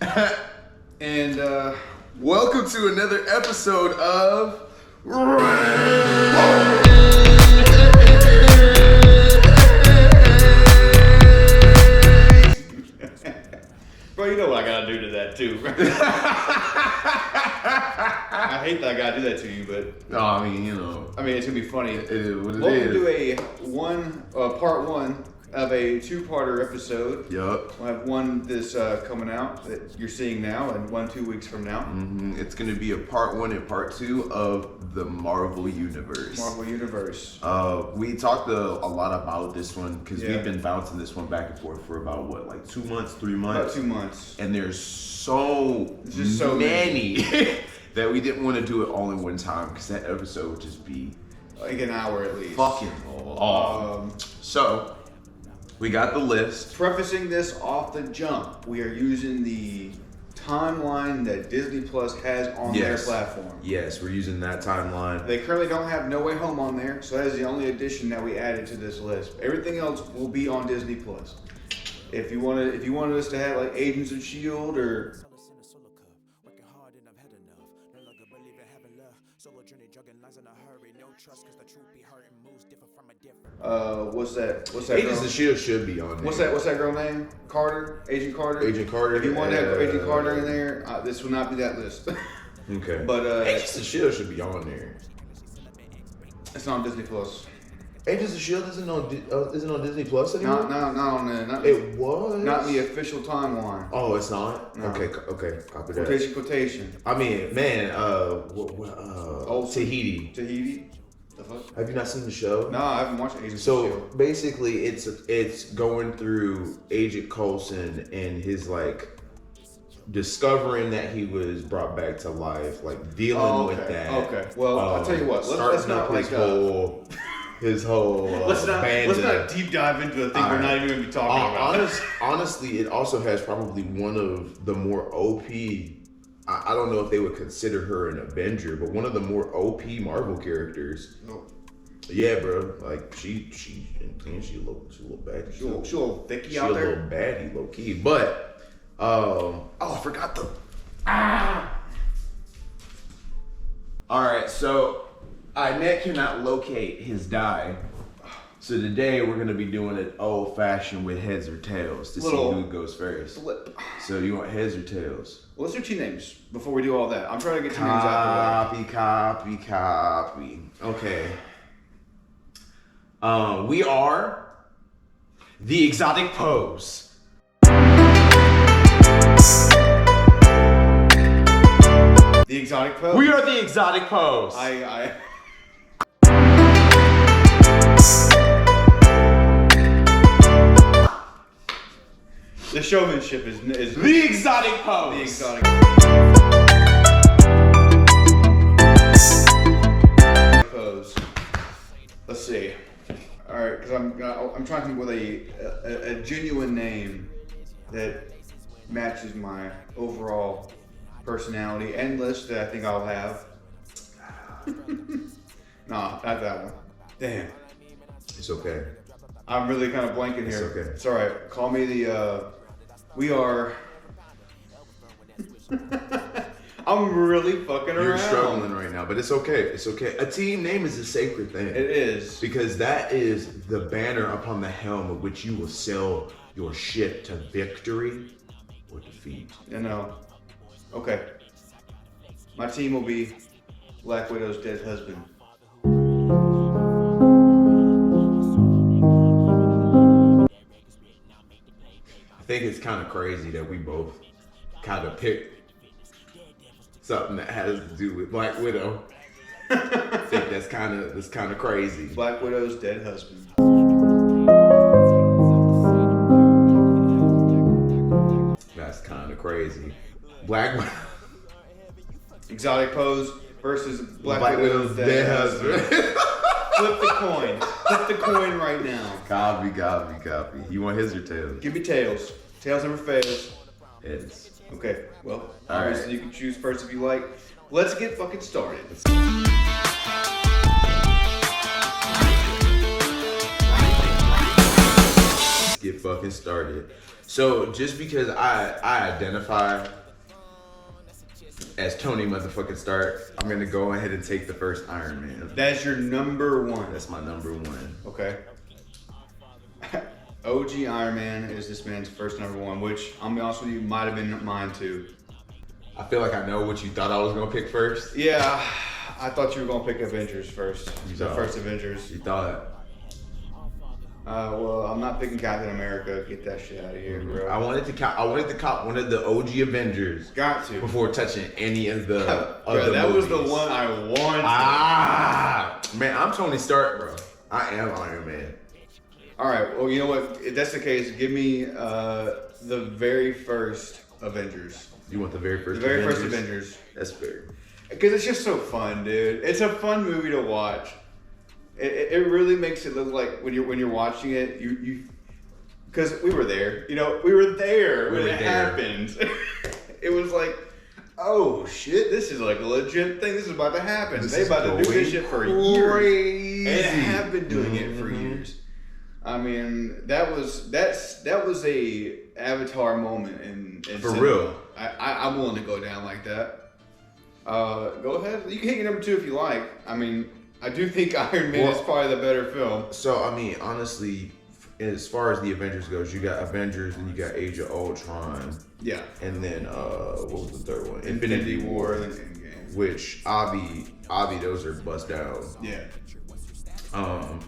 And welcome to another episode of Bro, you know what I gotta do to that too. I hate that I gotta do that to you, but no, I mean, you know, it's gonna be funny. it is what it Welcome is. to a part one of a two-parter episode. Yup. We'll have one this coming out that you're seeing now, and 2 weeks from now. It's gonna be a part 1 and part 2 of the Marvel Universe. We talked a lot about this one because we've been bouncing this one back and forth for about what, like 2 months, 3 months? About 2 months. And there's so many that we didn't want to do it all in one time because that episode would just be like an hour at least. Fucking long. So we got the list. Prefacing this off the jump, we are using the timeline that Disney Plus has on their platform. Yes, we're using that timeline. They currently don't have No Way Home on there, so that is the only addition that we added to this list. Everything else will be on Disney Plus. If you wanted us to have like Agents of S.H.I.E.L.D. or what's that Agents girl? of S.H.I.E.L.D. should be on there. What's that girl name? Carter? Agent Carter? Agent Carter. If you want to have Agent Carter in there, this will not be that list. Okay. But Agents of S.H.I.E.L.D. should be on there. It's not on Disney Plus. Agents of S.H.I.E.L.D. isn't on Disney Plus anymore? Not on there. It was? Not the official timeline. Oh, it's not? No. Okay, copy that. Quotation. I mean, man, Tahiti. Tahiti? The fuck? Have you not seen the show? No, I haven't watched Agents of So S.H.I.E.L.D. basically, it's going through Agent Coulson and his like discovering that he was brought back to life, like dealing with that. Okay. Well, I'll tell you what. Let's not his whole let's not deep dive into a thing we're not even going to be talking about. Honestly, it also has probably one of the more OP. I don't know if they would consider her an Avenger, but one of the more OP Marvel characters. No. Yeah, bro. Like she a little baddie. She a little thicky She out there. a little baddie, low key. But I forgot the. All right, so Inett cannot locate his die. So today we're gonna be doing it old fashioned with heads or tails to see who goes first. Flip. So you want heads or tails? What's your team names before we do all that? I'm trying to get team names out of the way. Copy. Okay. We are the Exotic Pose. The Exotic Pose? We are the Exotic Pose. The showmanship is the Exotic Pose. The Exotic Pose. Let's see. All right, because I'm trying to think with a genuine name that matches my overall personality and list that I think I'll have. Nah, not that one. Damn. It's okay. I'm really kind of blanking here. It's okay. It's all right. Call me the. We are. I'm really fucking around. You're struggling right now, but it's okay. It's okay. A team name is a sacred thing. It is. Because that is the banner upon the helm of which you will sail your ship to victory or defeat. You know. Okay. My team will be Black Widow's dead husband. I think it's kind of crazy that we both kind of picked something that has to do with Black Widow. I think that's kind of crazy. Black Widow's dead husband. That's kind of crazy. Black Widow. Exotic Pose versus Black Widow's dead husband. Flip the coin. Flip the coin right now. Copy. You want his or tails? Give me tails. Tails never fails. Heads. Okay, well, All obviously right. you can choose first if you like. Let's get fucking started. Get fucking started. So just because I identify as Tony motherfucking Stark, I'm gonna go ahead and take the first Iron Man. That's your number one. That's my number one. Okay. OG Iron Man is this man's first number one, which I'm gonna be honest with you, might have been mine too. I feel like I know what you thought I was gonna pick first. Yeah, I thought you were gonna pick Avengers first. The thought. first Avengers. You thought. Well, I'm not picking Captain America. Get that shit out of here, bro. I wanted to cop one of the OG Avengers. Got to. Before touching any of the Bro, that movies. was the one I wanted. Man, I'm Tony Stark, bro. I am Iron Man. All right. Well, you know what? If that's the case, give me the very first Avengers. You want the very first? The very first Avengers. That's fair. Because it's just so fun, dude. It's a fun movie to watch. It really makes it look like when you're watching it, you because we were there. We were there when it happened. It was like, oh shit, this is like a legit thing. This is about to happen. They about to do this shit for years. And have been doing it for years. I mean, that was a Avatar moment in for cinema. real. I'm willing to go down like that. Go ahead. You can hit your number 2 if you like. I mean, I do think Iron Man is probably the better film. So, I mean, honestly, as far as the Avengers goes, you got Avengers and you got Age of Ultron. Yeah. And then, what was the third one? Infinity War and Endgame. Which, Obvi, those are bust down. Yeah. I'm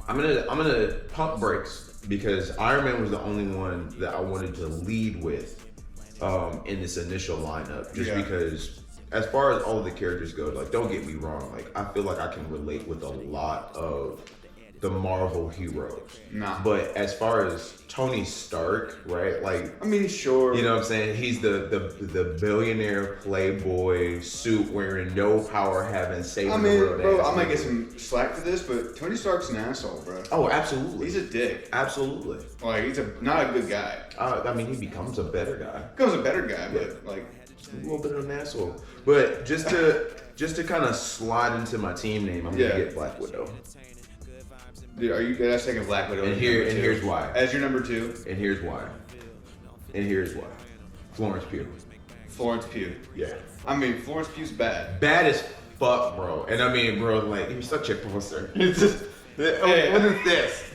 gonna pump brakes because Iron Man was the only one that I wanted to lead with in this initial lineup. Just because, as far as all of the characters go, like, don't get me wrong, like, I feel like I can relate with a lot of the Marvel heroes. Nah. But as far as Tony Stark, right? Like, I mean, sure. You know what I'm saying? He's the billionaire playboy suit wearing, no power having, saving the world. Bro, I might get some slack for this, but Tony Stark's an asshole, bro. Oh, absolutely. He's a dick. Absolutely. Like, he's not a good guy. I mean, he becomes a better guy. Becomes a better guy, but like a little bit of an asshole. But just to kind of slide into my team name, I'm gonna get Black Widow. Dude, are you guys taking Black Widow? And here's why. As your number 2. And here's why. Florence Pugh. Florence Pugh. Yeah. I mean, Florence Pugh's bad. Bad as fuck, bro. And I mean, bro, like, he's such a pussy. It's just, what is this?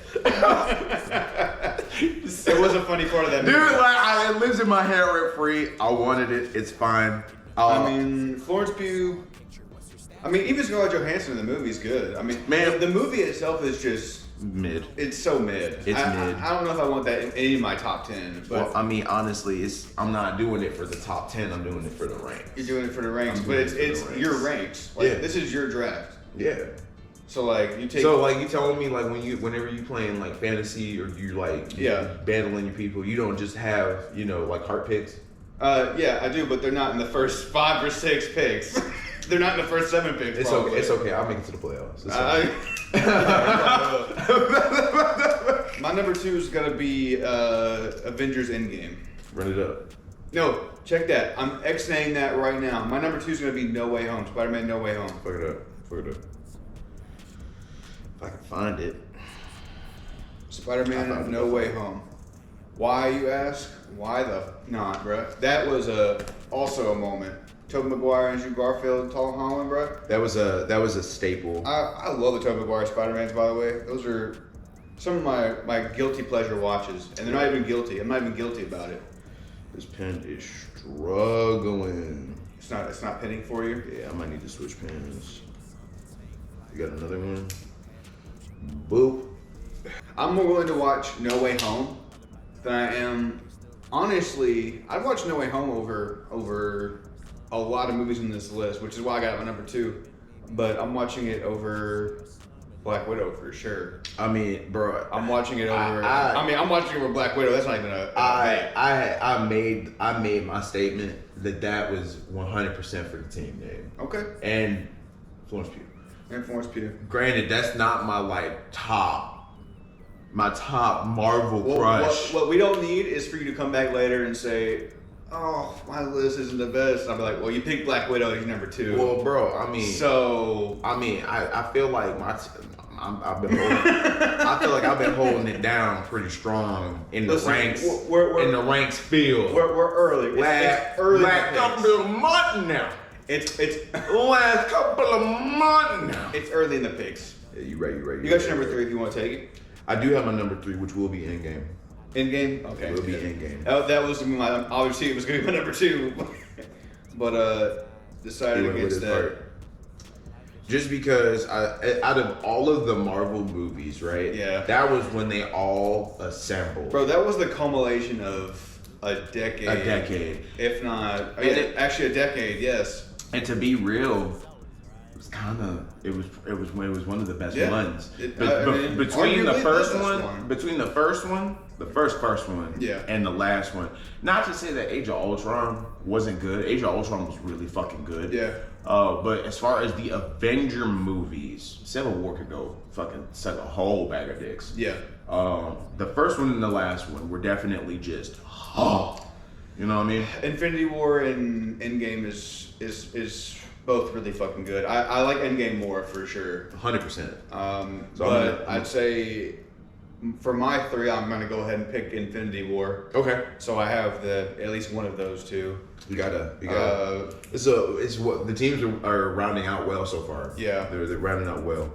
It was a funny part of that movie. Dude, like, it lives in my head rent free. I wanted it. It's fine. I mean, Florence Pugh. I mean, even Scarlett Johansson in the movie is good. I mean, man, the movie itself is just mid. It's so mid. It's mid. I don't know if I want that in any of my top 10. But well, I mean, honestly, I'm not doing it for the top 10. I'm doing it for the ranks. You're doing it for the ranks, but it's your ranks. Like, this is your draft. Yeah. So like you take. So like you telling me like whenever you playing like fantasy or you like battling your people, you don't just have like heart picks. Yeah, I do, but they're not in the first 5 or 6 picks. They're not in the first 7 picks. It's okay. It's okay. I'll make it to the playoffs. My number 2 is gonna be Avengers Endgame. Run it up. No, check that. I'm X-naying that right now. My number 2 is gonna be No Way Home. Spider-Man No Way Home. Fuck it up. If I can find it. Spider-Man No Way Home. Why, you ask? Why the not, bruh? That was also a moment. Tobey Maguire, Andrew Garfield, Tom Holland, bruh. That was a staple. I love the Tobey Maguire Spider-Mans, by the way. Those are some of my guilty pleasure watches, and they're not even guilty. I'm not even guilty about it. This pen is struggling. It's not pinning for you? Yeah, I might need to switch pens. You got another one? Boop. I'm more willing to watch No Way Home than I am. Honestly, I'd watch No Way Home over a lot of movies in this list, which is why I got it my number 2. But I'm watching it over Black Widow for sure. I mean, bro, I'm watching it over. I'm watching it over Black Widow. That's not even a. I made my statement that was 100% for the team name. Okay. And Florence Pugh. And Florence Pugh. Granted, that's not my top Marvel crush. What we don't need is for you to come back later and say, oh, my list isn't the best. I'll be like, well, you picked Black Widow as your number 2. Well, bro, I So I feel like I've been holding. I feel like I've been holding it down pretty strong in the ranks. In the ranks field. We're early. It's early. Last couple of months now. It's last couple of months now. It's early in the picks. Yeah, you're right. You got your number 3 if you want to take it. I do have my number 3, which will be Endgame. Endgame? Okay. It will be Endgame. That was my, obviously it was going to be my number 2. But decided against that. Part. Just because out of all of the Marvel movies, right? Yeah. That was when they all assembled. Bro, that was the culmination of a decade. A decade. If not, actually a decade, yes. And to be real, it was one of the best ones. Between the first one, the first one, yeah, and the last one. Not to say that Age of Ultron wasn't good. Age of Ultron was really fucking good. Yeah. But as far as the Avenger movies, Civil War could go fucking suck a whole bag of dicks. Yeah. The first one and the last one were definitely just you know what I mean? Infinity War and Endgame is both really fucking good. I like Endgame more for sure. 100%. But I'd say for my 3, I'm gonna go ahead and pick Infinity War. Okay. So I have at least one of those 2. You gotta. It's what the teams are rounding out well so far. Yeah. They're rounding out well.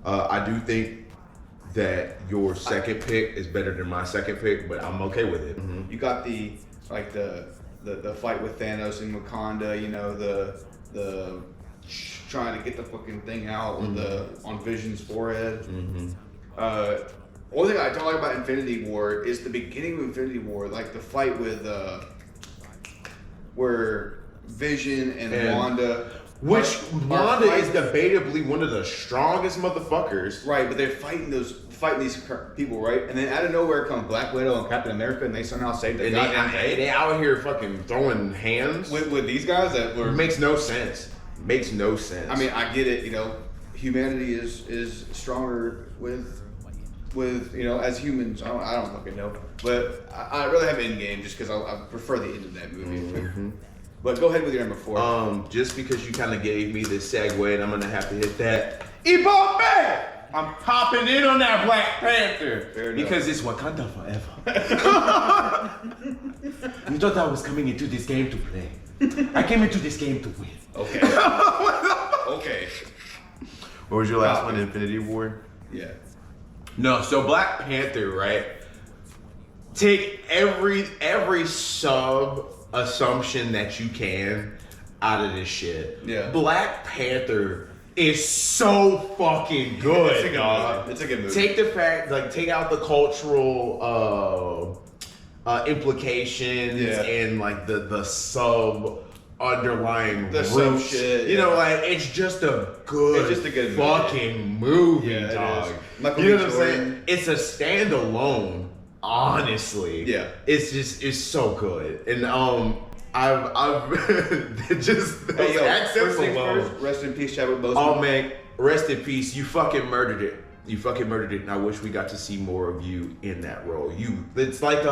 I do think that your second pick is better than my second pick, but I'm okay with it. Mm-hmm. You got the fight with Thanos in Wakanda. You know the trying to get the fucking thing out with on Vision's forehead. Mm-hmm. One thing I don't like about Infinity War is the beginning of Infinity War, like the fight with where Vision and Wanda. Which Wanda is debatably one of the strongest motherfuckers. Right, but they're fighting these people, right? And then out of nowhere come Black Widow and Captain America, and they somehow save the goddamn day. They out here fucking throwing hands with these guys that were makes no sense. Makes no sense. I mean, I get it. You know, humanity is stronger with as humans. I don't fucking know, but I really have Endgame just because I prefer the end of that movie. Mm-hmm. But go ahead with your number 4. Just because you kind of gave me this segue, and I'm gonna have to hit that. Ibope! I'm popping in on that Black Panther because it's Wakanda forever. You thought I was coming into this game to play. I came into this game to win. Okay. Okay. What was your last one? Infinity War? Yeah. No, so Black Panther, right? Take every sub assumption that you can out of this shit. Yeah. Black Panther is so fucking good, it's a good dog. movie. It's a good movie. Take the fact, take out the cultural implications and the sub underlying sub shit. You know, it's just a good, fucking movie, dog. You know what I'm saying? It's a standalone. Honestly, yeah, it's so good, and I've just accents alone. Rest in peace, Chadwick Boseman. Oh man, rest in peace. You fucking murdered it. And I wish we got to see more of you in that role. It's like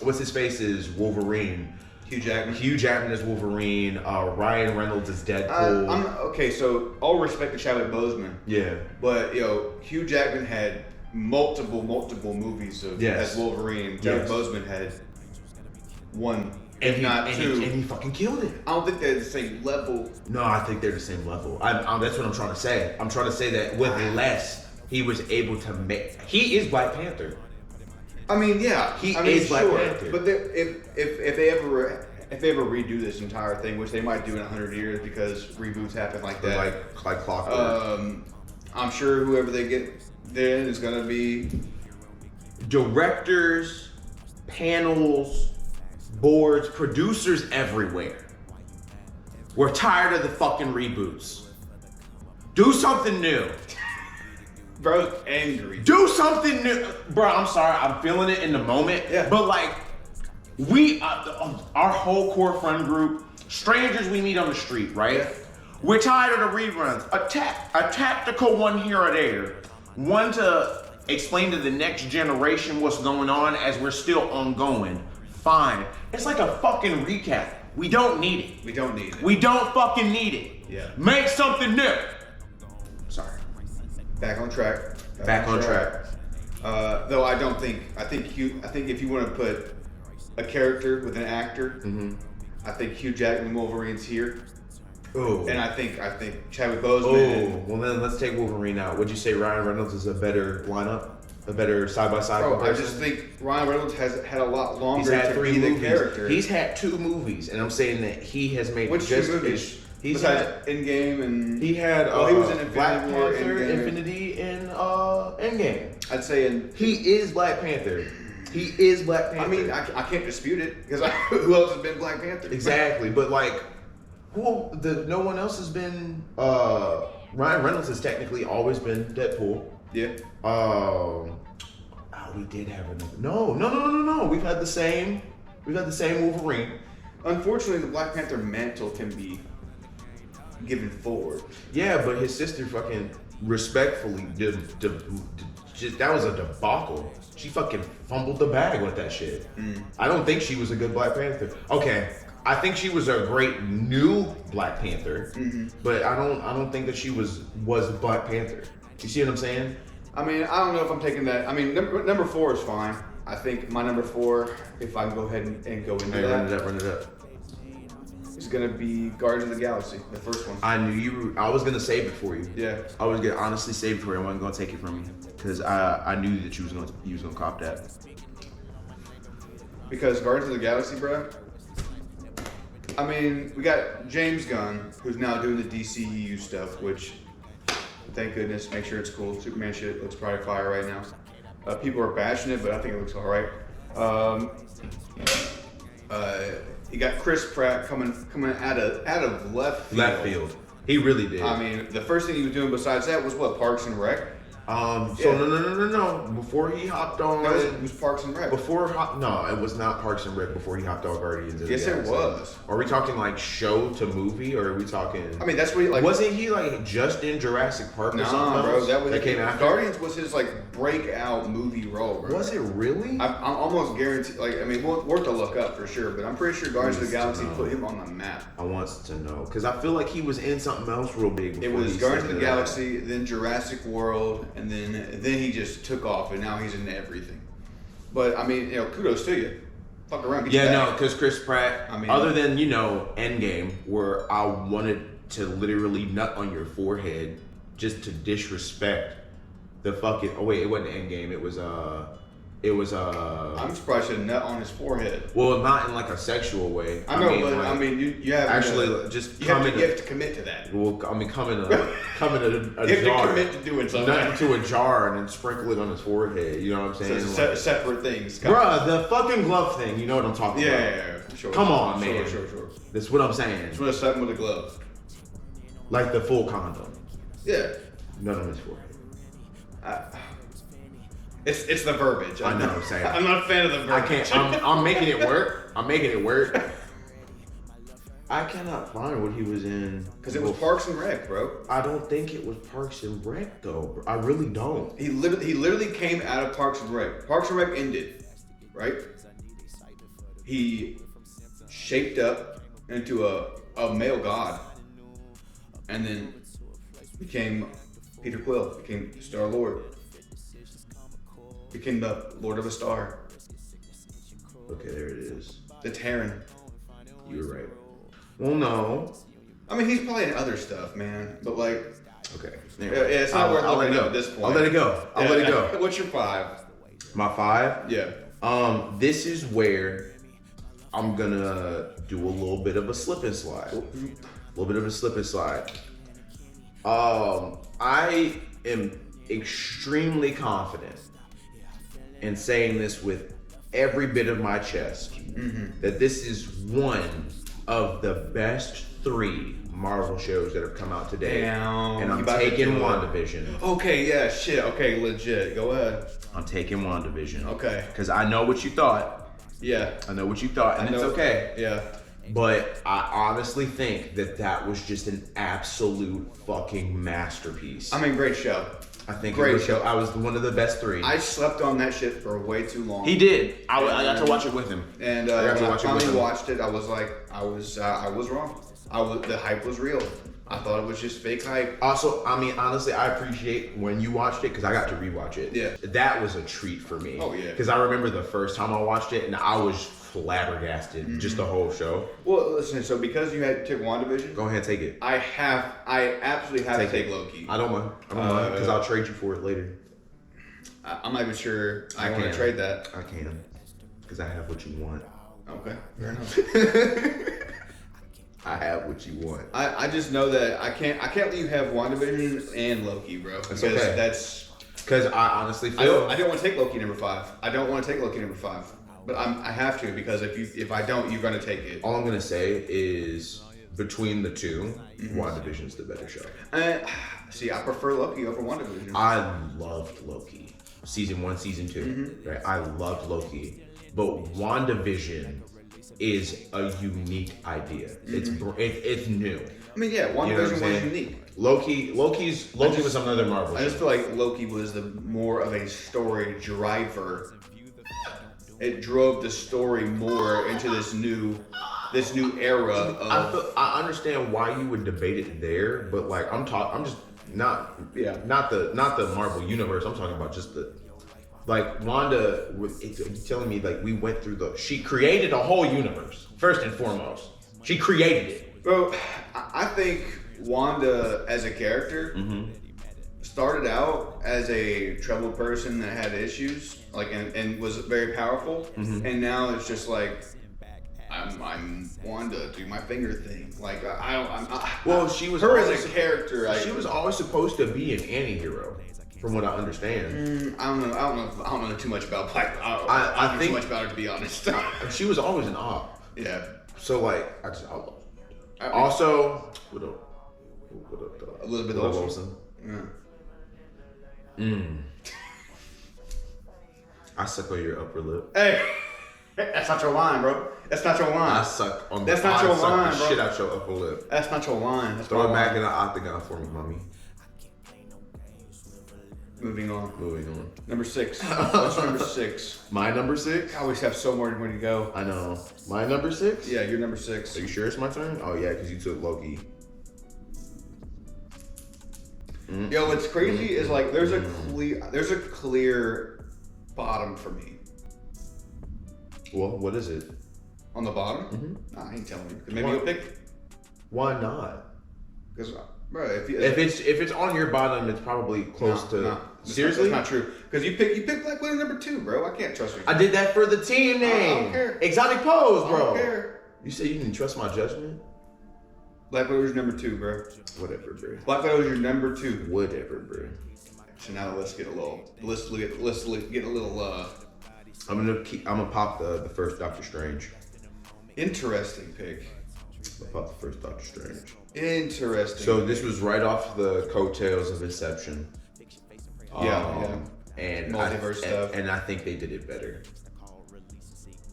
what's his face is Wolverine. Hugh Jackman. Hugh Jackman is Wolverine. Ryan Reynolds is Deadpool. So all respect to Chadwick Boseman. Yeah, but Hugh Jackman had multiple movies as Wolverine. Chadwick Boseman had one, if not 2. And he fucking killed it. I don't think they're the same level. No, I think they're the same level. That's what I'm trying to say. I'm trying to say that with less, he was able to make. He is Black Panther. I mean, yeah, he is Black Panther. But if they ever redo this entire thing, which they might do in 100 years because reboots happen like that, like clockwork. I'm sure whoever they get then is gonna be directors, panels, boards, producers everywhere. We're tired of the fucking reboots. Do something new. Bro's angry. Do something new. Bro, I'm sorry. I'm feeling it in the moment. Yeah. But our whole core friend group, strangers we meet on the street, right? Yeah. We're tired of the reruns. A tactical one here or there. One to explain to the next generation what's going on as we're still ongoing. Fine. It's like a fucking recap. We don't need it. We don't fucking need it. Yeah. Make something new. Sorry. Back on track. Back on track. Though I think if you want to put a character with an actor, I think Hugh Jackman Wolverine's here. Oh. And I think Chadwick Boseman. Oh, well then let's take Wolverine out. Would you say Ryan Reynolds is a better lineup? A better side-by-side comparison? I just think Ryan Reynolds has had a lot longer He's had to be the character. He's had 2 movies, and I'm saying that he has made Which just 2 movies? He's had Endgame and he had he was in Infinity Black War, Panther, Endgame. Infinity, and Endgame. I'd say he is Black Panther. He is Black Panther. I mean, I can't dispute it because who else has been Black Panther? Exactly, but like, no one else has been. Ryan Reynolds has technically always been Deadpool. Yeah. We did have another. No. We've had the same Wolverine. Unfortunately, the Black Panther mantle can be given forward. Yeah, but his sister fucking respectfully that was a debacle. She fucking fumbled the bag with that shit. I don't think she was a good Black Panther. Okay, I think she was a great new Black Panther, but I don't think that she was Black Panther. You see what I'm saying? I mean, I don't know if I'm taking that. I mean, number 4 is fine. I think my number 4, if I can go ahead and go into that. Run it up. It's gonna be Guardians of the Galaxy, the first one. I was gonna save it for you. Yeah. I was gonna honestly save it for you. I wasn't gonna take it from you because I knew that you was gonna cop that. Because Guardians of the Galaxy, bro. I mean, we got James Gunn, who's now doing the DCEU stuff, which, thank goodness, make sure it's cool. Superman shit looks probably fire right now. People are bashing it, but I think it looks alright. You got Chris Pratt coming out of left field. Left field. He really did. I mean, the first thing he was doing besides that was what, Parks and Rec? No. Before he hopped on, It was Parks and Rec. No, it was not Parks and Rec. Before he hopped on Guardians of the Galaxy. Yes, it was. Are we talking like show to movie, or are we talking? I mean, that's what he like. Wasn't he like just in Jurassic Park or something? Bro, that came after. Guardians was his like breakout movie role, bro. Was it really? I'm almost guaranteed. Like, I mean, worth a look up for sure, but I'm pretty sure Guardians of the Galaxy put him on the map. I want to know because I feel like he was in something else real big. It was Guardians of the Galaxy, then Jurassic World, and then he just took off, and now he's in everything. But I mean, kudos to you. Fuck around. Because Chris Pratt. I mean, other than Endgame, where I wanted to literally nut on your forehead just to disrespect the fucking. Oh wait, it wasn't Endgame. It was I'm surprised you had a nut on his forehead. Well, not in like a sexual way. I know, but I mean, you have actually just you have to commit to that. Well, I mean, come in a jar. You have to commit to doing something. Nut into a jar and then sprinkle it on his forehead. You know what I'm saying? So separate things. Bruh, the fucking glove thing. You know what I'm talking about? Yeah. Sure. Come on, man. Sure. That's what I'm saying. Just want to slap him with a glove. Like the full condom. Yeah. Nut on his forehead. It's the verbiage. I know what I'm saying. I'm not a fan of the verbiage. I'm making it work. I cannot find what he was in. Because it was Parks and Rec, bro. I don't think it was Parks and Rec, though. Bro. I really don't. He literally came out of Parks and Rec. Parks and Rec ended, right? He shaped up into a male god. And then became Peter Quill, became Star-Lord. Became the Lord of a Star. Okay, there it is. The Terran. You were right. Well, no. I mean, he's probably in other stuff, man. But like, okay. Anyway, it's not worth looking up at this point. I'll let it go. What's your 5? My 5? Yeah. This is where I'm gonna do a little bit of a slip and slide. I am extremely confident in saying this with every bit of my chest, that this is one of the best 3 Marvel shows that have come out today. Damn, and I'm taking WandaVision. Okay, yeah, shit. Okay, legit. Go ahead. I'm taking WandaVision. Okay. Because I know what you thought. Yeah. I know what you thought, and it's okay. Yeah. But I honestly think that was just an absolute fucking masterpiece. I mean, great show. I think Great show. I was one of the best 3. I slept on that shit for way too long. He did. I got to watch it with him. And when I finally watched it, I was like, I was wrong. The hype was real. I thought it was just fake hype. Also, I mean, honestly, I appreciate when you watched it because I got to rewatch it. Yeah. That was a treat for me. Oh, yeah. Because I remember the first time I watched it and I was flabbergasted, just the whole show. Well, listen, so because you had to take WandaVision. Go ahead, take it. I absolutely have to take Loki. I don't mind. Because I'll trade you for it later. I'm not even sure I want to trade that. I can. Because I have what you want. Okay, fair enough. I have what you want. I just know that I can't let you have WandaVision and Loki, bro. Because Because I honestly feel I don't want to take Loki number 5. I don't want to take Loki number 5. But I have to, because if I don't, you're gonna take it. All I'm gonna say is between the two, WandaVision's the better show. See, I prefer Loki over WandaVision. I loved Loki. Season 1, Season 2. Right? I loved Loki. But WandaVision is a unique idea. It's new. I mean, yeah, WandaVision was unique. Loki was another Marvel show. I just feel like Loki was more of a story driver. It drove the story more into this new era of. I understand why you would debate it there, but like I'm just not the Marvel universe. I'm talking about just the. Like Wanda, it's telling me like we went through she created a whole universe first and foremost. She created it. Bro, I think Wanda as a character started out as a troubled person that had issues, like and was very powerful, and now it's just like I'm Wanda, do my finger thing. Like she was her as a character. She was always supposed to be an anti-hero. From what I understand, I don't know too much about Black. I don't know too much about her, to be honest. She was always an op. Yeah. So like, also what up, Elizabeth Olsen. Yeah. I suck on your upper lip. Hey, that's not your line, bro. That's not your line. I suck on. That's not your line, bro. Shit out your upper lip. That's not your line. Throw it back in the octagon for me, mommy. Moving on. Number 6. What's number 6? My number 6? I always have so more to go. I know. My number 6? Yeah, you're number 6. Are you sure it's my turn? Oh yeah, because you took Loki. Yo, what's crazy is like there's a clear bottom for me. Well, what is it? On the bottom? Nah, I ain't telling you. Maybe you'll pick. Why not? Because, bro, if it's on your bottom, it's probably close to. No. Seriously, that's not true. Because you pick Black Widow number 2, bro. I can't trust you. I did that for the team name. I don't care. Exotic pose, bro. I don't care. You say you didn't trust my judgment? Black Widow's number 2, bro. Whatever, bro. Black Widow's your number 2. Whatever, bro. So now let's get a little. Let's get a little. I'm gonna pop the first Doctor Strange. Interesting pick. I'll pop the first Doctor Strange. Interesting. So this was right off the coattails of Inception. Yeah. And multiverse stuff. And I think they did it better.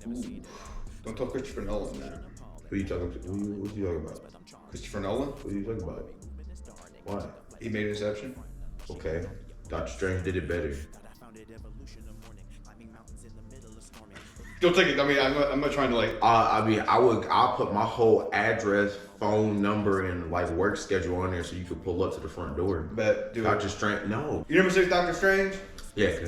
Ooh. Don't tell Christopher Nolan that. Who are you talking to? What are you talking about? Christopher Nolan? What are you talking about? Why? He made Inception. Okay. Doctor Strange did it better. Don't take it. I mean, I'm not trying to like. I'll put my whole address, phone number, and like work schedule on there so you could pull up to the front door. Bet. Do Doctor Strange. No. You number 6, Doctor Strange? Yeah.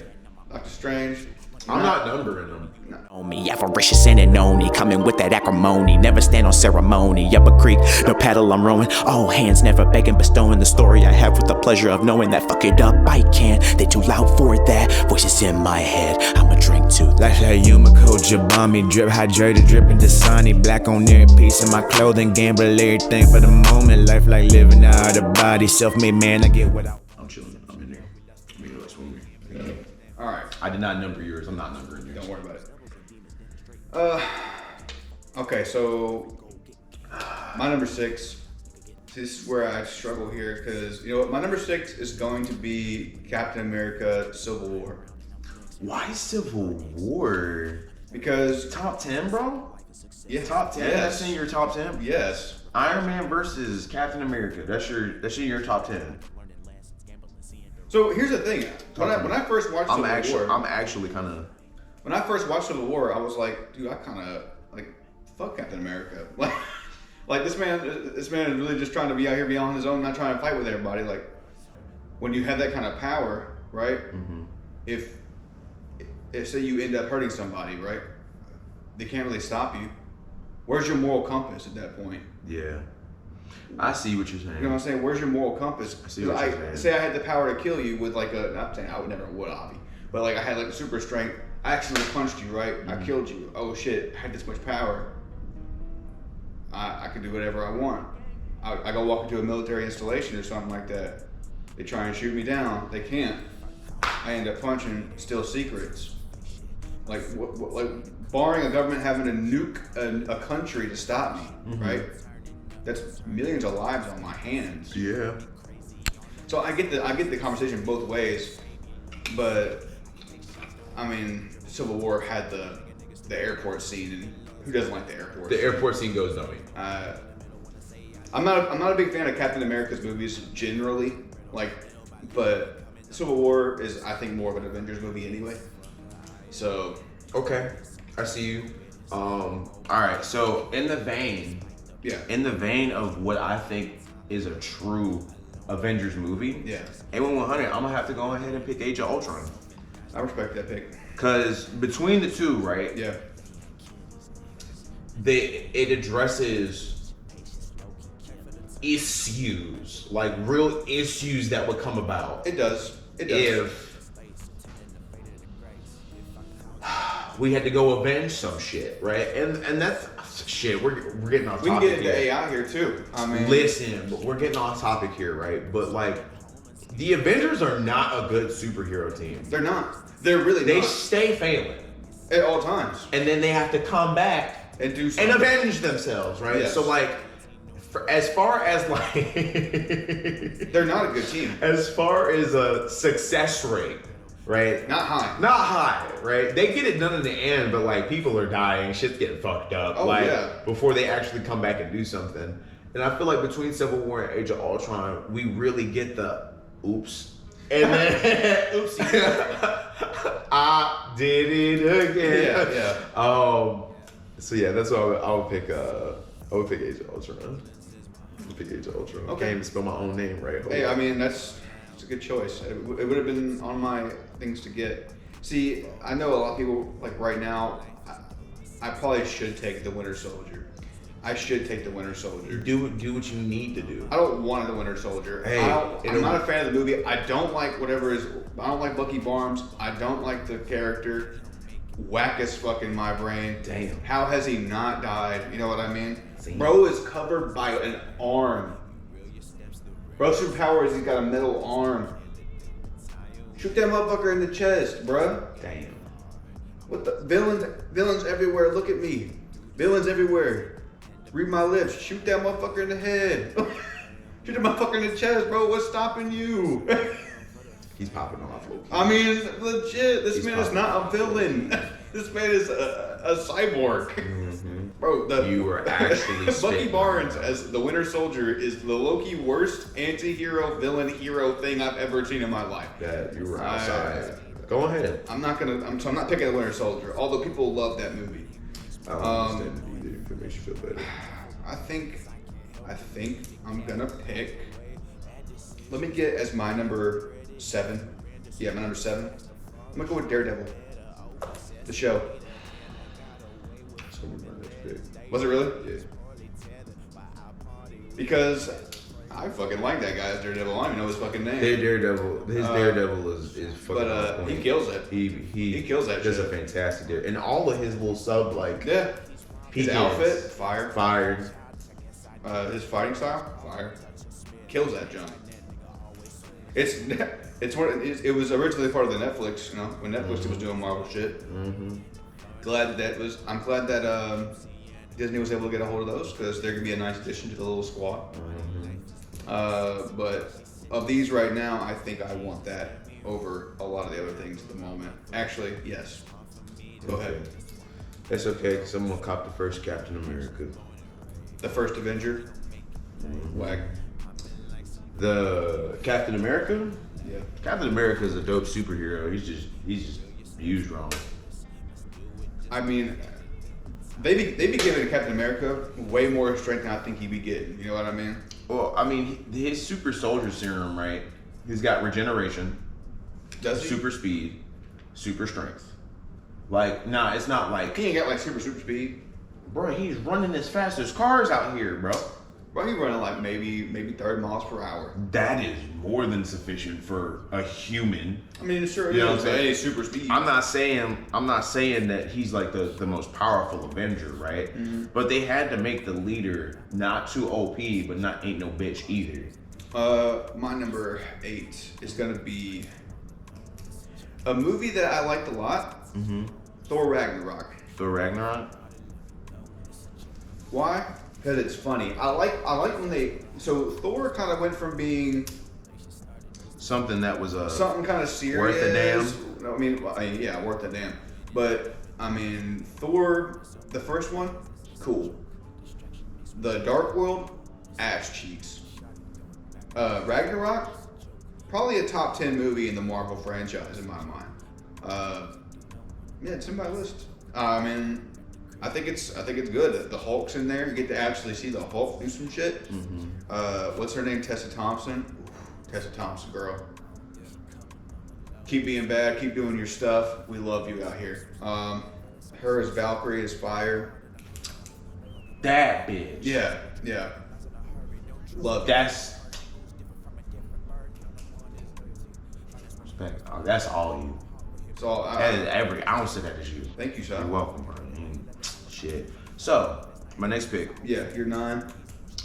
Doctor Strange. I'm not numbering them. On me, avaricious and anony, coming with that acrimony. Never stand on ceremony. Up a creek, no paddle I'm rowing. All hands never begging, bestowing the story I have with the pleasure of knowing that fuck it up I can. They too loud for that. Voices in my head. I'ma drink too. Like that Yumiko Jabami, drip hydrated, dripping Dasani. Black on every piece of my clothing, gamble everything for the moment. Life like living out of body, self-made man. I get what I. I'm chilling. I'm in there. I'm in there. All right. I did not number yours. I'm not numbering yours. Don't worry about it. Okay, so my number 6. This is where I struggle here because you know what? My number 6 is going to be Captain America: Civil War. Why Civil War? Because top 10, bro. Yeah, top 10. Yes. That's in your top 10. Yes. Iron Man versus Captain America. That's in your top 10. So here's the thing. When I first watched Civil War, I'm actually kind of. When I first watched Civil War, I was like, dude, I kind of like fuck Captain America. Like this man is really just trying to be out here, be on his own, not trying to fight with everybody. Like when you have that kind of power, right? Mm-hmm. If say you end up hurting somebody, right? They can't really stop you. Where's your moral compass at that point? Yeah. I see what you're saying. You know what I'm saying? Where's your moral compass? I see what you're saying. Say I had the power to kill you with like not saying I would never would, Avi, but like I had like a super strength. I accidentally punched you, right? Mm-hmm. I killed you. Oh shit! I had this much power. I could do whatever I want. I go walk into a military installation or something like that. They try and shoot me down. They can't. I end up punching, steal secrets. Like barring a government having to nuke a country to stop me, mm-hmm. right? That's millions of lives on my hands. Yeah. So I get the conversation both ways, but I mean, Civil War had the airport scene, and who doesn't like the airport? The airport scene goes dummy. I'm not a big fan of Captain America's movies generally, but Civil War is I think more of an Avengers movie anyway. So okay, I see you. All right, so in the vein of what I think is a true Avengers movie, A1100, I'm gonna have to go ahead and pick Age of Ultron. I respect that pick. Cause between the two, right? Yeah. It addresses issues, like real issues that would come about. It does. If we had to go avenge some shit, right? And that's shit. We're getting off topic. We can get into AI here too. I mean, listen, but we're getting off topic here, right? But like, the Avengers are not a good superhero team. They're not. They're really not. They stay failing at all times, and then they have to come back and do something and avenge themselves, right? Yes. So like, as far as like, they're not a good team. As far as a success rate, right? Not high, right? They get it done in the end, but like people are dying, shit's getting fucked up. Oh, like yeah. Before they actually come back and do something. And I feel like between Civil War and Age of Ultron, we really get the oops. And then oopsie. I did it again. Yeah. So yeah, that's why I would pick. I would pick Age of Ultron. Age of Ultron. Okay. I can't even spell my own name right. Hey, I mean it's a good choice. It would have been on my things to get. See, I know a lot of people like right now. I probably should take the Winter Soldier. I should take the Winter Soldier. Do what you need to do. I don't want the Winter Soldier. Hey, I'm not a fan of the movie. I don't like whatever is. I don't like Bucky Barnes. I don't like the character. Whack as fucking my brain. Damn. How has he not died? You know what I mean? Damn. Bro is covered by an arm. Bro's superpower is he's got a metal arm. Shoot that motherfucker in the chest, bruh. Damn. What the villains everywhere. Look at me. Villains everywhere. Read my lips. Shoot that motherfucker in the head. Shoot that motherfucker in the chest, bro. What's stopping you? He's popping off. Low-key. I mean, legit. This He's man is not a villain. This man is a cyborg. Mm-hmm. Bro, you were actually Bucky Barnes as the Winter Soldier is the low-key worst anti-hero, villain, hero thing I've ever seen in my life. That you were outside. Go ahead. I'm not picking the Winter Soldier, although people love that movie. I don't understand it either, if it makes you feel better. I think I'm gonna pick. Let me get as my number 7. Yeah, my number 7. I'm gonna go with Daredevil. The show. So my next pick. Was it really? Yeah. Because I fucking like that guy as Daredevil. I don't even know his fucking name. Daredevil. His Daredevil is fucking. But he kills it. He kills that. Does shit. a fantastic Daredevil, and all of his little sub like. Yeah. His outfit, fired. His fighting style, fire. Kills that junk. It was originally part of the Netflix, you know, when Netflix was doing Marvel shit. Mm-hmm. I'm glad that Disney was able to get a hold of those because they're gonna be a nice addition to the little squad. Mm-hmm. But of these right now, I think I want that over a lot of the other things at the moment. Actually, yes. Go ahead. That's okay, because I'm gonna cop the first Captain America. The first Avenger. Mm-hmm. Whack. The Captain America, Yeah. Captain America is a dope superhero. He's just used wrong. I mean, they be giving Captain America way more strength than I think he'd be getting. You know what I mean? Well, I mean, his super soldier serum, right? He's got regeneration, Does he? super speed, super strength. Like, nah, it's not like He ain't got like super speed. bro, he's running as fast as cars out here, bro. Bro, he running like maybe 30 miles per hour. That is more than sufficient for a human. I mean, sure, You know what I'm but saying? it ain't super speed. I'm not saying that he's like the most powerful Avenger, right? Mm-hmm. But they had to make the leader not too OP, but not ain't no bitch either. My number 8 is gonna be a movie that I liked a lot. Mm-hmm. Thor Ragnarok. Thor Ragnarok. Why? Because it's funny. I like when Thor kind of went from being Something that was something kind of serious. Worth a damn. No, I mean, yeah, worth a damn. But I mean, Thor, the first one, cool. The Dark World, ass cheeks. Ragnarok, probably a top 10 movie in the Marvel franchise in my mind. Yeah, it's in my list. I mean, I think it's good. The Hulk's in there. You get to actually see the Hulk do some shit. Mm-hmm. What's her name? Tessa Thompson. Ooh, Tessa Thompson, girl. Keep being bad. Keep doing your stuff. We love you out here. Her as Valkyrie is fire. That bitch. Yeah. Love. That's respect. Oh, that's all you. So That is every ounce of that is you. thank you, Sean. You're welcome, bro. Shit. So, my next pick. Yeah, you're 9.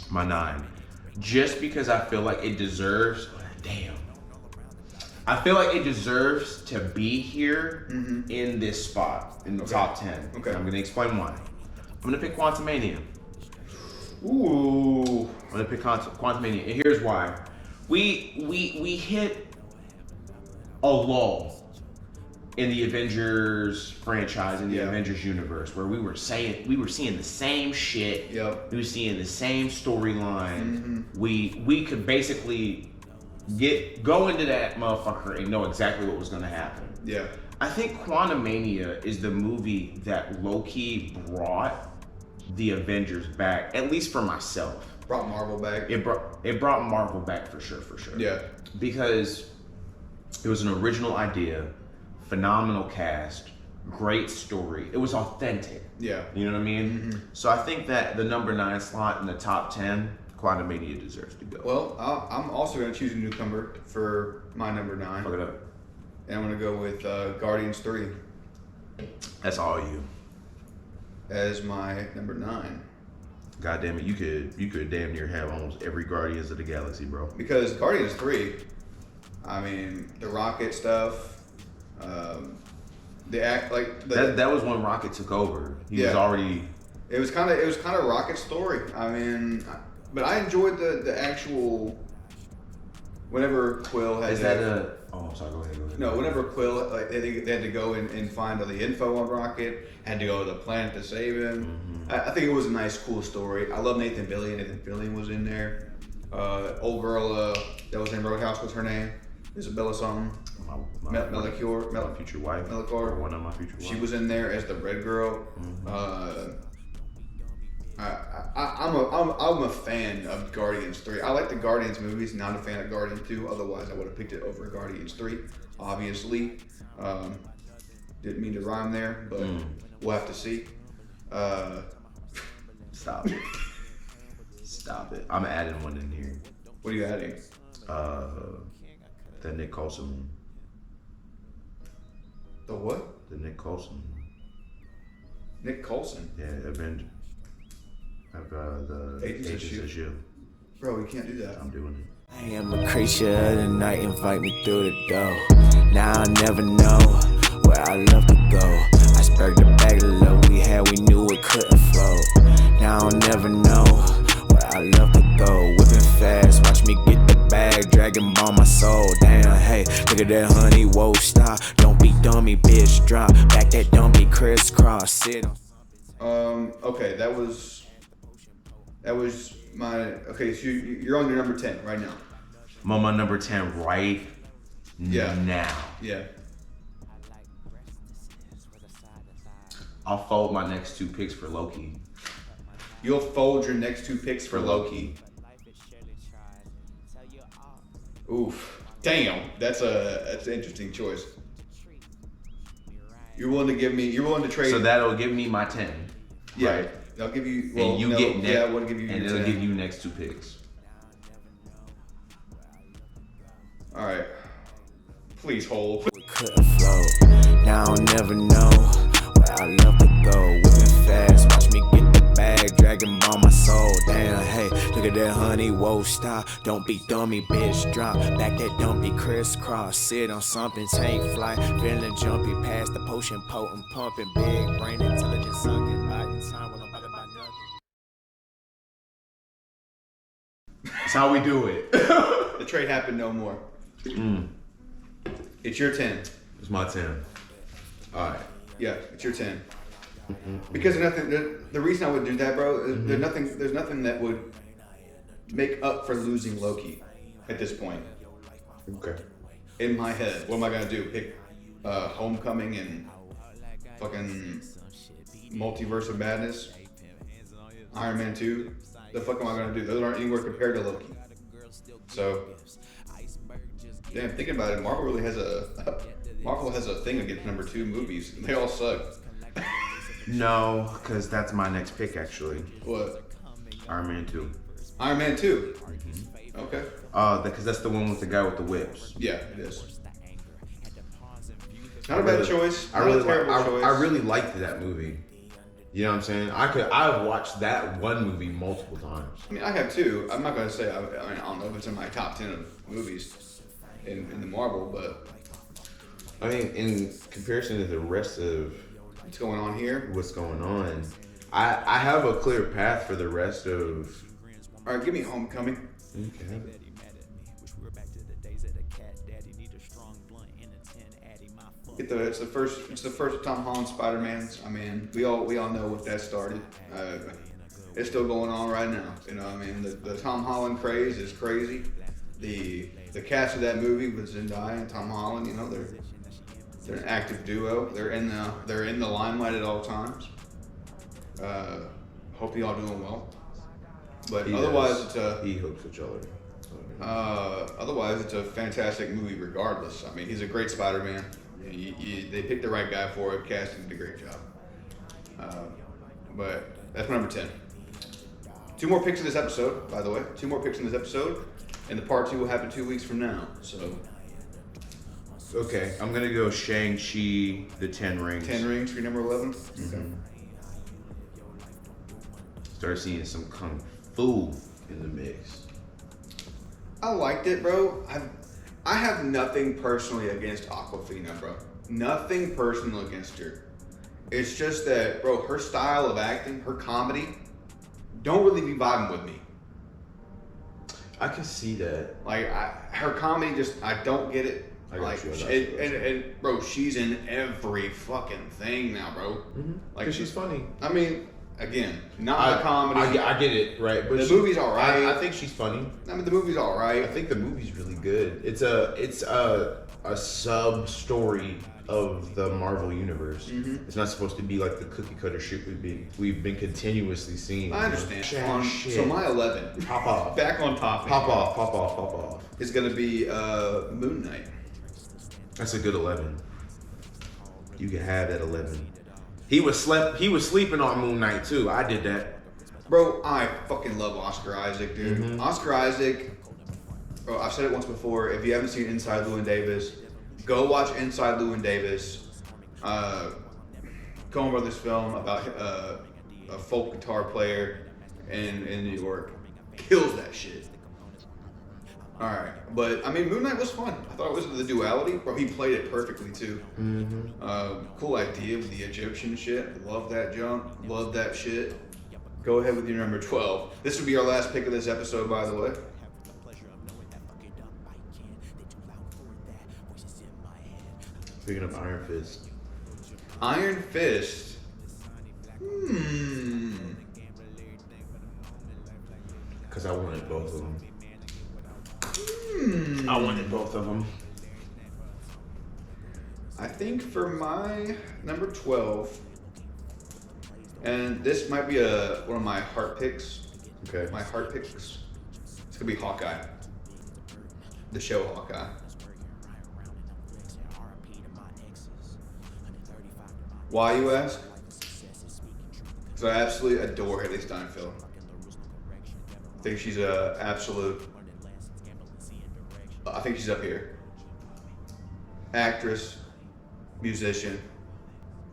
My 9. Just because I feel like it deserves. Damn. I feel like it deserves to be here in this spot, in the top 10. Okay. I'm going to explain why. I'm going to pick Quantumania. Ooh. I'm going to pick Quantumania. And here's why. We hit a lull in the Avengers franchise, in the Avengers universe, where we were seeing the same shit. Yep. We were seeing the same storyline. We could basically go into that motherfucker and know exactly what was gonna happen. Yeah. I think Quantumania is the movie that low-key brought the Avengers back, at least for myself. Brought Marvel back. It brought Marvel back for sure. Yeah. Because it was an original idea, phenomenal cast, great story. It was authentic. Yeah. You know what I mean? So I think that the number 9 slot in the top 10, Quantumania deserves to go. Well, I'm also going to choose a newcomer for my number 9. Fuck it up. And I'm going to go with Guardians 3 That's all you. as my number 9. God damn it, you could damn near have almost every Guardians of the Galaxy, bro. Because Guardians 3, I mean, the rocket stuff, That was when Rocket took over. He was already. It was kind of Rocket's story. I mean, but I enjoyed the actual. Whenever Quill had. Is that a? Oh, I'm sorry. Go ahead. No, whenever Quill, like, they had to go and find all the info on Rocket, had to go to the planet to save him. I think it was a nice, cool story. I love Nathan Fillion. Nathan Fillion was in there. Old girl that was in Roadhouse, what's her name? Isabella something. Melchior. My future wife. Melchior. Or one of my future wives. She was in there as the Red Girl. I'm a fan of Guardians 3. I like the Guardians movies, not a fan of Guardians 2. Otherwise, I would have picked it over Guardians 3, obviously. Didn't mean to rhyme there, but we'll have to see. Stop it. Stop it. I'm adding one in here. What are you adding? The Nick Coulson one. The what? The Nick Coulson. Nick Coulson. Yeah, Avenger. The Agents of S.H.I.E.L.D. Bro, we can't do that. I'm doing it. I am a creature of the night, invite me through the door. Now I never know where I love to go. I spurred the bag of love we had, we knew it couldn't flow. Now I'll never know where I love to go. Whipping fast, watch me get the bag, dragging by my soul. Damn, hey, look at that honey, whoa, stop. Don't be dummy, bitch, drop. Back that dummy, crisscross, sit on. Okay, that was my. Okay, so you're on your number 10 right now. I'm on my number 10 right Now. Yeah. I'll fold my next 2 picks for Loki. You'll fold your next 2 picks For Loki. Oof. Damn. That's an interesting choice. You're willing to trade. So that'll give me my 10. Yeah. Right? I'll give you. And you get next. Yeah, I want to give you. And your it'll 10. give you next 2 picks. All right. Please hold. Couldn't float. Now I'll never know where I love to go. Whipping fast, watch me get the bag, dragging by my soul. Damn, hey, look at that honey, whoa, stop. Don't be dummy, bitch, drop. Back that dumpy, crisscross. Sit on something, tank fly. Feeling jumpy, past the potion, potent, pumping. Big brain, intelligence, sunken. Biding time when I'm about nothing. That's how we do it. The trade happened no more. It's your 10. It's my 10. All right. Yeah, it's your 10. Because the reason I would do that, bro, there's nothing that would make up for losing Loki at this point. Okay. In my head, what am I gonna do? Pick Homecoming and fucking Multiverse of Madness, Iron Man 2. The fuck am I gonna do? Those aren't anywhere compared to Loki. So, damn, thinking about it, Marvel has a thing against number 2 movies. They all suck. No, because that's my next pick, actually. What? Iron Man 2. Iron Man 2. Okay. Because that's the one with the guy with the whips. Yeah, it is. Not a bad choice. I really liked that movie. You know what I'm saying? I've watched that one movie multiple times. I mean, I have too. I'm not gonna say. I don't know if it's in my top 10 of movies in the Marvel, but I mean, in comparison to the rest of what's going on here? What's going on? I have a clear path for the rest of. All right, give me Homecoming. You can have it. It's the first Tom Holland Spider-Man's. I mean, we all know what that started. It's still going on right now. You know, I mean, the Tom Holland craze is crazy. The cast of that movie with Zendaya and Tom Holland, you know, they're an active duo. They're in the limelight at all times. Hope y'all doing well. But he hopes that y'all are. Otherwise, it's a fantastic movie regardless. I mean, he's a great Spider-Man. They picked the right guy for it. Casting did a great job. But that's my number 10. 2 more picks in this episode, by the way. 2 more picks in this episode. And the part 2 will happen 2 weeks from now. So. Okay, I'm going to go Shang-Chi, the 10 Rings. 10 Rings for your number 11? Mm-hmm. Okay. Start seeing some Kung Fu in the mix. I liked it, bro. I have nothing personally against Awkwafina, bro. Nothing personal against her. It's just that, bro, her style of acting, her comedy, don't really be vibing with me. I can see that. Like, her comedy just, I don't get it. I like, got you. And bro, she's in every fucking thing now, bro. Mm-hmm. Like, because she's funny. I mean, again, not the comedy. I get it, right? But the movie's all right. I think she's funny. I mean, the movie's all right. I think the movie's really good. It's a sub story of the Marvel universe. Mm-hmm. It's not supposed to be like the cookie cutter shit we've been continuously seeing. I understand. So my 11. Pop off. Back on topic. Pop off. Is gonna be Moon Knight. That's a good 11. You can have that 11. He was sleeping on Moon Knight too. I did that. Bro, I fucking love Oscar Isaac, dude. Mm-hmm. Oscar Isaac, bro, I've said it once before. If you haven't seen Inside Llewyn Davis, go watch Inside Llewyn Davis. Coen Brothers film about a folk guitar player in New York. Kills that shit. Alright, but I mean, Moon Knight was fun. I thought it was the duality, bro. He played it perfectly too. Mm-hmm. Cool idea with the Egyptian shit. Love that junk. Love that shit. Go ahead with your number 12. This would be our last pick of this episode, by the way. Speaking of Iron Fist. Iron Fist. Because I wanted both of them. I wanted both of them. I think for my number 12, and this might be one of my heart picks. Okay. My heart picks. It's gonna be Hawkeye. The show Hawkeye. Why, you ask? Because I absolutely adore Haley Steinfeld. I think she's a absolute. I think she's up here. Actress, musician.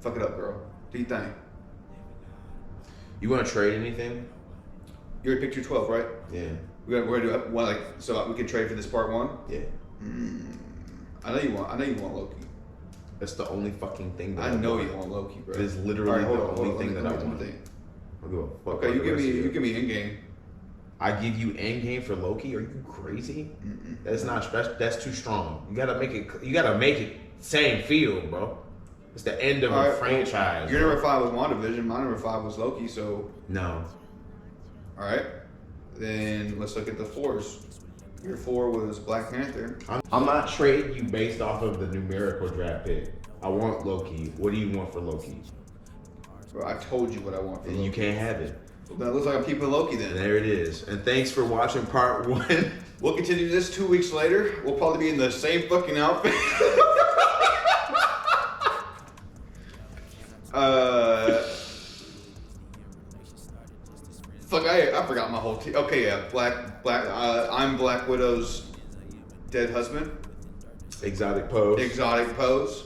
Fuck it up, girl. What do you think? You want to trade anything? You already picked your 12, right? Yeah. We're gonna do one so we can trade for this part 1. Yeah. I know you want Loki. That's the only fucking thing that I know you want Loki, bro. It is literally the only thing that I want. I'll go fuck. Okay, you give me Endgame. I give you Endgame for Loki? Are you crazy? That's too strong. You gotta make it same feel, bro. It's the end of a franchise. Your number 5 was WandaVision. My number 5 was Loki. So no. All right, then let's look at the 4s. Your 4 was Black Panther. I'm not trading you based off of the numerical draft pick. I want Loki. What do you want for Loki? Bro, I told you what I want for Loki. You can't have it. Well, then it looks like I'm keeping Loki then. And there it is. And thanks for watching part 1. We'll continue this 2 weeks later. We'll probably be in the same fucking outfit. Fuck, I forgot my whole team. Okay, yeah, I'm Black Widow's dead husband. Exotic pose.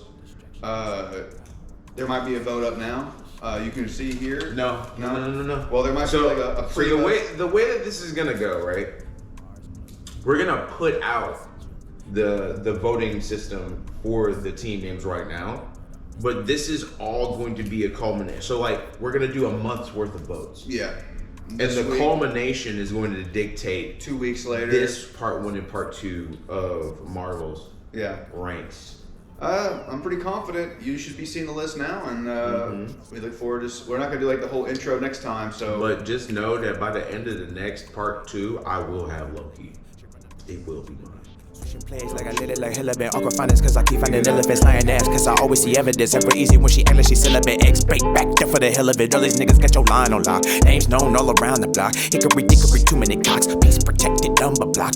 There might be a vote up now. You can see here. No. Well, there might be like a pre. So the way that this is gonna go, right? We're gonna put out the voting system for the team names right now, but this is all going to be a culmination. So like we're gonna do a month's worth of votes. Yeah. And the culmination is going to dictate 2 weeks later this part 1 and part 2 of Marvel's ranks. I'm pretty confident you should be seeing the list now, and we look forward to. We're not gonna do like the whole intro next time, so. But just know that by the end of the next part 2, I will have Loki. It will be mine. Plays like I did it like hella been awkward finance cause I keep finding elephants lying ass cause I always see evidence ever easy when she act like she celibate X break back there for the hell of it all these niggas got your line on lock names known all around the block hickory dickory too many cocks peace protected number block